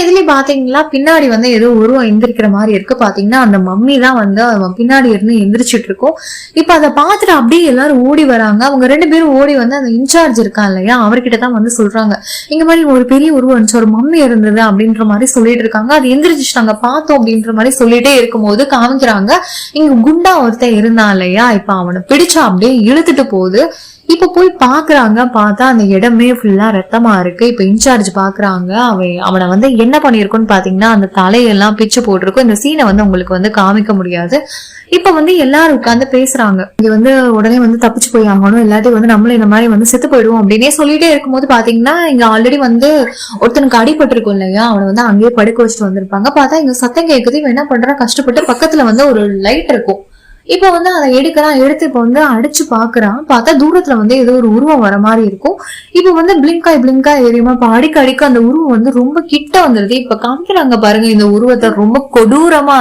இதுலயும் பாத்தீங்களா பின்னாடி வந்து ஏதோ உருவம் எந்திரிக்கிற மாதிரி இருக்கு. பாத்தீங்கன்னா அந்த மம்மி தான் வந்து அவன் பின்னாடி இருந்து எந்திரிச்சிட்டு இருக்கும். இப்ப அதை பாத்துட்டு அப்படியே எல்லாரும் ஓடி வராங்க. அவங்க 2 பேரும் ஓடி வந்து அந்த இன்சார்ஜ் இருக்கான் இல்லையா, அவர்கிட்டதான் வந்து சொல்றாங்க, இங்க மாதிரி ஒரு பெரிய உருவம் இருந்துச்சு, ஒரு மம்மி இருந்தது அப்படின்ற மாதிரி சொல்லிட்டு இருக்காங்க. அது எந்திரிச்சு நாங்க பார்த்தோம் அப்படின்ற மாதிரி சொல்லிட்டே இருக்கும்போது காமிக்கிறாங்க, இங்க குண்டா ஒருத்தன் இருந்தான் இல்லையா, இப்ப அவனை பிடிச்சா அப்படியே இழுத்துட்டு போகுது. இப்ப போய் பாக்குறாங்க, பார்த்தா அந்த இடமே ஃபுல்லா ரத்தமா இருக்கு. இப்ப இன்சார்ஜ் பாக்குறாங்க, அவனை வந்து என்ன பண்ணிருக்குன்னு பாத்தீங்கன்னா அந்த தலையெல்லாம் பிச்சு போட்டிருக்கும். இந்த சீனை வந்து உங்களுக்கு வந்து காமிக்க முடியாது. இப்ப வந்து எல்லாரும் உட்காந்து பேசுறாங்க, இங்க வந்து உடனே வந்து தப்பிச்சு போய் ஆகணும், எல்லாத்தையும் வந்து நம்மளும் இந்த மாதிரி வந்து செத்து போயிடுவோம் அப்படின்னே சொல்லிட்டே இருக்கும்போது பாத்தீங்கன்னா இங்க ஆல்ரெடி வந்து ஒருத்தனுக்கு அடிபட்டு இருக்கும் இல்லையா, அவனை வந்து அங்கேயே படுக்க வச்சுட்டு வந்திருப்பாங்க. பார்த்தா இங்க சத்தம் கேட்குது. இவன் என்ன பண்றான், கஷ்டப்பட்டு பக்கத்துல வந்து ஒரு லைட் இருக்கும், இப்ப வந்து அதை எடுத்து இப்ப வந்து அடிச்சு பாக்குறான். பார்த்தா தூரத்துல வந்து ஏதோ ஒரு உருவம் வர மாதிரி இருக்கும். இப்ப வந்து பிளிங்காய் எரியுமா, இப்ப அடிக்க அந்த உருவம் வந்து ரொம்ப கிட்ட வந்துருது. இப்ப காமிக்கிறாங்க பாருங்க, இந்த உருவத்தை ரொம்ப கொடூரமா